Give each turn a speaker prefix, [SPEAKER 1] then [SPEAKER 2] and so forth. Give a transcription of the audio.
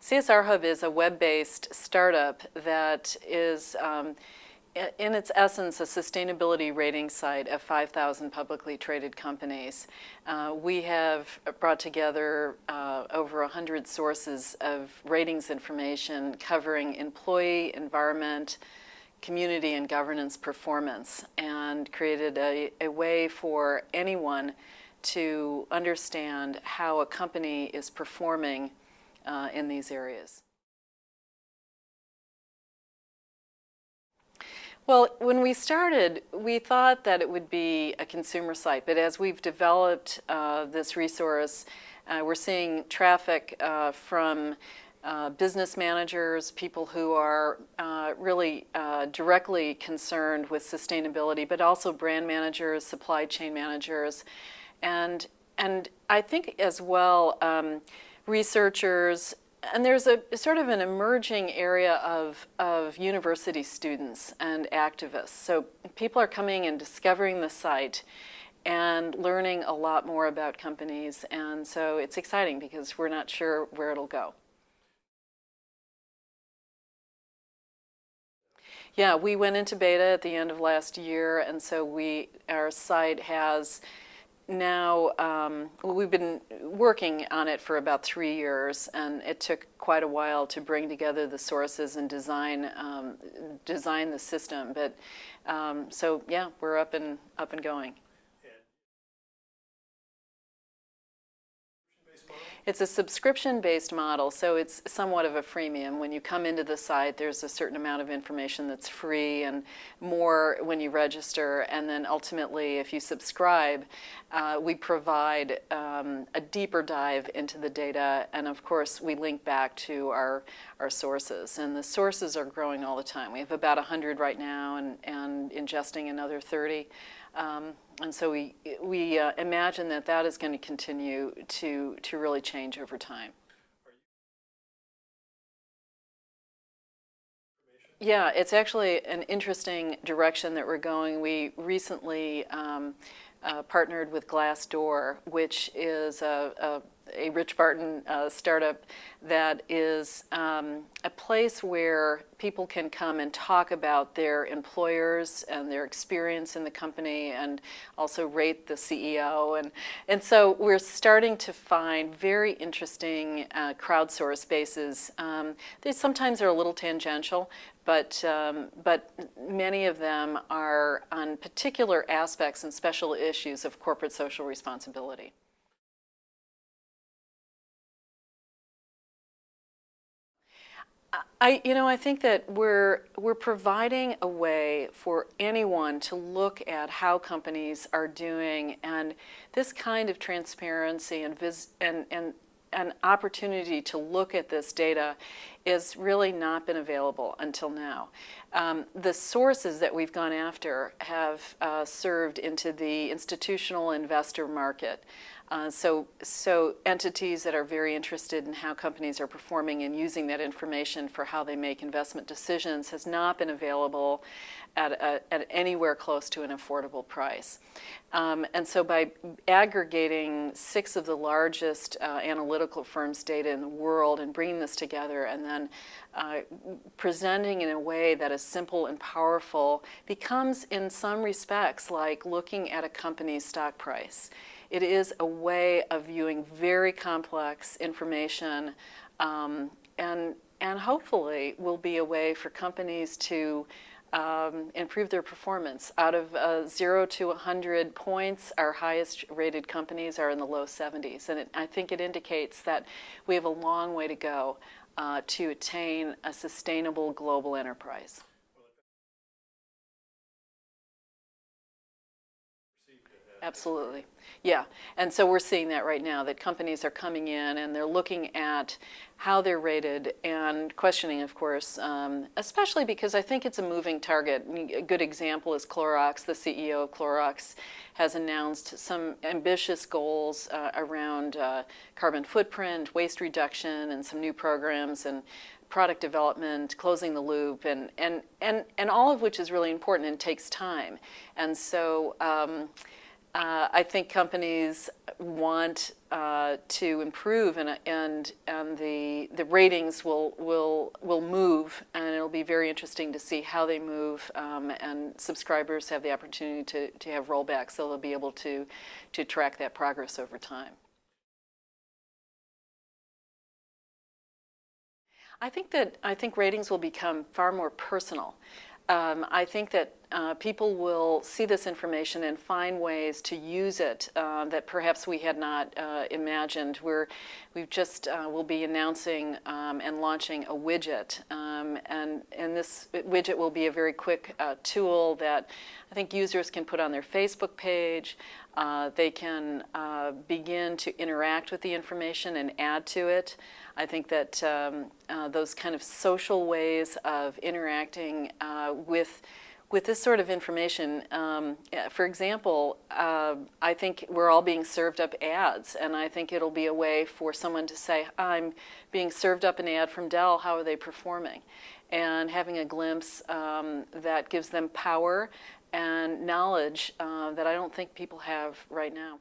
[SPEAKER 1] CSRHub is a web-based startup that is, in its essence, a sustainability rating site of 5,000 publicly traded companies. We have brought together over 100 sources of ratings information covering employee, environment, community, and governance performance, and created a way for anyone to understand how a company is performing in these areas. Well, when we started, we thought that it would be a consumer site, but as we've developed this resource, we're seeing traffic from business managers, people who are really directly concerned with sustainability, but also brand managers, supply chain managers, and I think as well researchers, and there's a sort of an emerging area of university students and activists. So people are coming and discovering the site and learning a lot more about companies, and so it's exciting because we're not sure where it'll go. Yeah, we went into beta at the end of last year, and so our site has now, we've been working on it for about 3 years, and it took quite a while to bring together the sources and design the system. But so yeah, we're up and going. It's a subscription-based model, so it's somewhat of a freemium. When you come into the site, there's a certain amount of information that's free and more when you register. And then ultimately, if you subscribe, we provide a deeper dive into the data. And of course, we link back to our sources. And the sources are growing all the time. We have about 100 right now and ingesting another 30. And so we imagine that is going to continue to really change over time. Yeah, it's actually an interesting direction that we're going. We recently partnered with Glassdoor, which is a Rich Barton startup that is a place where people can come and talk about their employers and their experience in the company, and also rate the CEO. And so we're starting to find very interesting crowdsource spaces. They sometimes are a little tangential, but many of them are on particular aspects and special issues of corporate social responsibility. I think that we're providing a way for anyone to look at how companies are doing, and this kind of transparency and an opportunity to look at this data has really not been available until now. The sources that we've gone after have served into the institutional investor market. So entities that are very interested in how companies are performing and using that information for how they make investment decisions has not been available at anywhere close to an affordable price. And so by aggregating 6 of the largest analytical firms' data in the world and bringing this together and then presenting in a way that is simple and powerful becomes in some respects like looking at a company's stock price. It is a way of viewing very complex information, and hopefully will be a way for companies to improve their performance. Out of 0 to 100 points, our highest rated companies are in the low 70s, and I think it indicates that we have a long way to go to attain a sustainable global enterprise. Absolutely. Yeah, and so we're seeing that right now, that companies are coming in and they're looking at how they're rated and questioning, of course, especially because I think it's a moving target. A good example is Clorox. The CEO of Clorox has announced some ambitious goals around carbon footprint, waste reduction, and some new programs and product development, closing the loop, and all of which is really important and takes time. And so I think companies want to improve, and the ratings will move, and it'll be very interesting to see how they move. And subscribers have the opportunity to have rollbacks, so they'll be able to track that progress over time. I think ratings will become far more personal. I think that people will see this information and find ways to use it that perhaps we had not imagined. We've just will be announcing and launching a widget, and this widget will be a very quick tool that I think users can put on their Facebook page. They can begin to interact with the information and add to it. I think that those kind of social ways of interacting with this sort of information, for example, I think we're all being served up ads, and I think it'll be a way for someone to say, I'm being served up an ad from Dell, how are they performing? And having a glimpse that gives them power and knowledge that I don't think people have right now.